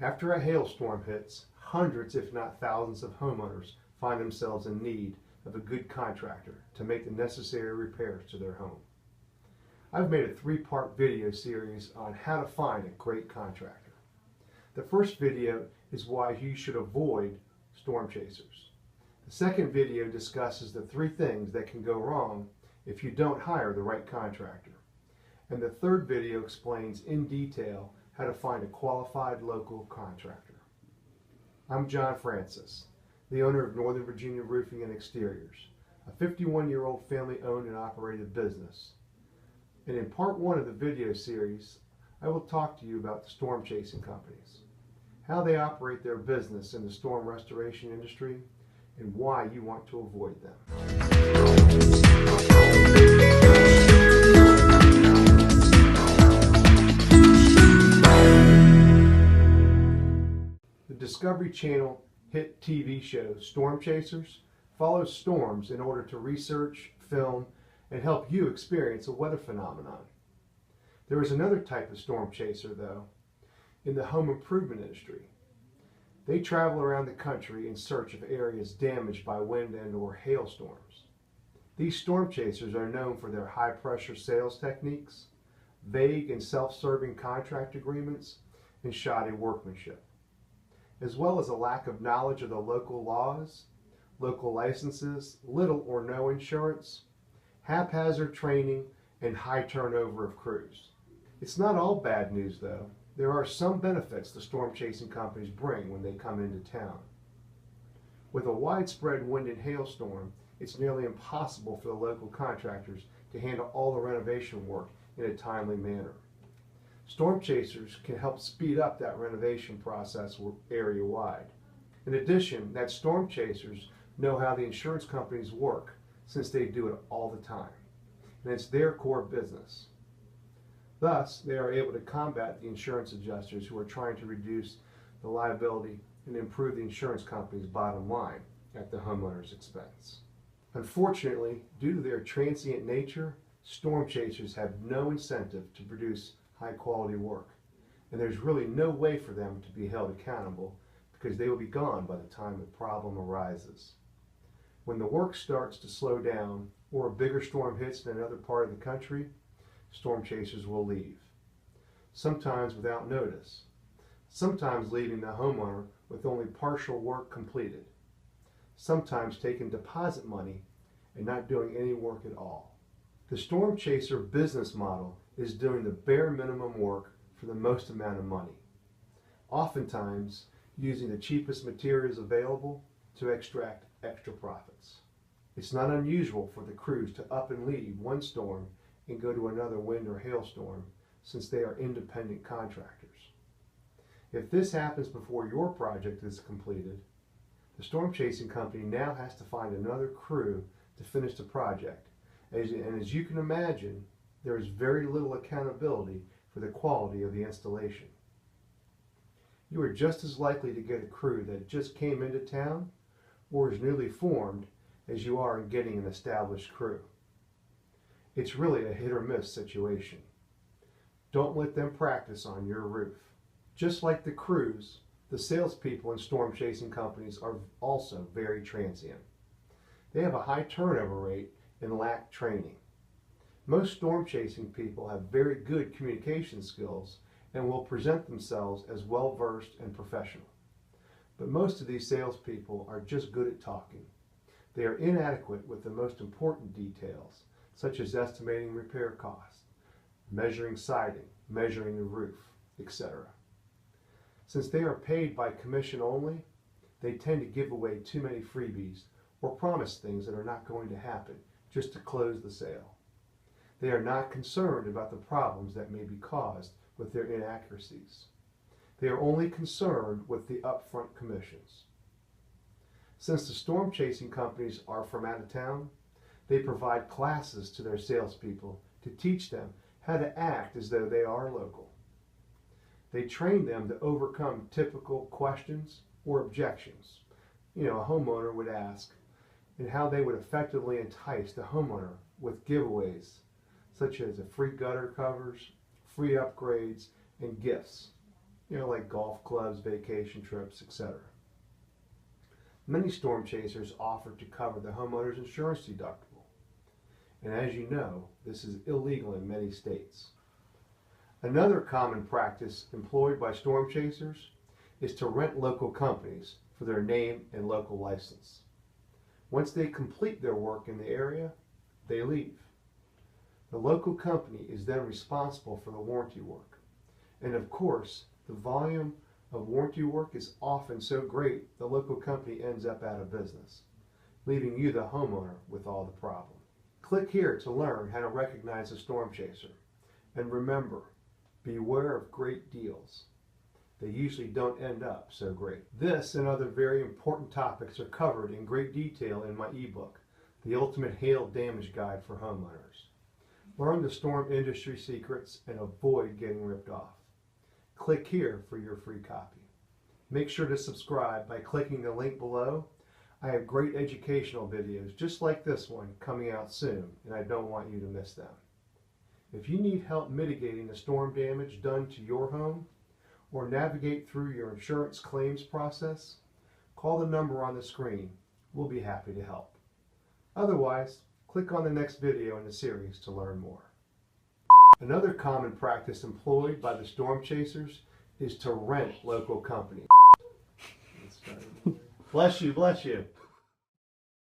After a hailstorm hits, hundreds if not thousands of homeowners find themselves in need of a good contractor to make the necessary repairs to their home. I've made a 3-part video series on how to find a great contractor. The first video is why you should avoid storm chasers. The second video discusses the 3 things that can go wrong if you don't hire the right contractor. And the third video explains in detail how to find a qualified local contractor. I'm John Francis, the owner of Northern Virginia Roofing and Exteriors, a 51-year-old family-owned and operated business. And in part 1 of the video series, I will talk to you about the storm chasing companies, how they operate their business in the storm restoration industry, and why you want to avoid them. The Discovery Channel hit TV show Storm Chasers follows storms in order to research, film, and help you experience a weather phenomenon. There is another type of storm chaser, though, in the home improvement industry. They travel around the country in search of areas damaged by wind and/or hailstorms. These storm chasers are known for their high-pressure sales techniques, vague and self-serving contract agreements, and shoddy workmanship, as well as a lack of knowledge of the local laws, local licenses, little or no insurance, haphazard training, and high turnover of crews. It's not all bad news, though. There are some benefits the storm chasing companies bring when they come into town. With a widespread wind and hailstorm, it's nearly impossible for the local contractors to handle all the renovation work in a timely manner. Storm chasers can help speed up that renovation process area-wide. In addition, that storm chasers know how the insurance companies work, since they do it all the time, and it's their core business. Thus, they are able to combat the insurance adjusters who are trying to reduce the liability and improve the insurance company's bottom line at the homeowner's expense. Unfortunately, due to their transient nature, storm chasers have no incentive to produce high-quality work, and there's really no way for them to be held accountable because they will be gone by the time the problem arises. When the work starts to slow down or a bigger storm hits in another part of the country, storm chasers will leave, sometimes without notice, sometimes leaving the homeowner with only partial work completed, sometimes taking deposit money and not doing any work at all. The storm chaser business model is doing the bare minimum work for the most amount of money, oftentimes using the cheapest materials available to extract extra profits. It's not unusual for the crews to up and leave one storm and go to another wind or hailstorm, since they are independent contractors. If this happens before your project is completed, the storm chasing company now has to find another crew to finish the project, and as you can imagine, there is very little accountability for the quality of the installation. You are just as likely to get a crew that just came into town or is newly formed as you are in getting an established crew. It's really a hit or miss situation. Don't let them practice on your roof. Just like the crews, the salespeople in storm chasing companies are also very transient. They have a high turnover rate and lack training. Most storm chasing people have very good communication skills and will present themselves as well-versed and professional. But most of these salespeople are just good at talking. They are inadequate with the most important details, such as estimating repair costs, measuring siding, measuring the roof, etc. Since they are paid by commission only, they tend to give away too many freebies or promise things that are not going to happen just to close the sale. They are not concerned about the problems that may be caused with their inaccuracies. They are only concerned with the upfront commissions. Since the storm chasing companies are from out of town, they provide classes to their salespeople to teach them how to act as though they are local. They train them to overcome typical questions or objections a homeowner would ask, and how they would effectively entice the homeowner with giveaways such as free gutter covers, free upgrades, and gifts. like golf clubs, vacation trips, etc. Many storm chasers offer to cover the homeowner's insurance deductible. And as you know, this is illegal in many states. Another common practice employed by storm chasers is to rent local companies for their name and local license. Once they complete their work in the area, they leave. The local company is then responsible for the warranty work. And of course, the volume of warranty work is often so great the local company ends up out of business, leaving you, the homeowner, with all the problem. Click here to learn how to recognize a storm chaser. And remember, beware of great deals. They usually don't end up so great. This and other very important topics are covered in great detail in my ebook, The Ultimate Hail Damage Guide for Homeowners. Learn the storm industry secrets and avoid getting ripped off. Click here for your free copy. Make sure to subscribe by clicking the link below. I have great educational videos just like this one coming out soon, and I don't want you to miss them. If you need help mitigating the storm damage done to your home, or navigate through your insurance claims process, call the number on the screen. We'll be happy to help. Otherwise, click on the next video in the series to learn more. Another common practice employed by the storm chasers is to rent local companies. Bless you, bless you.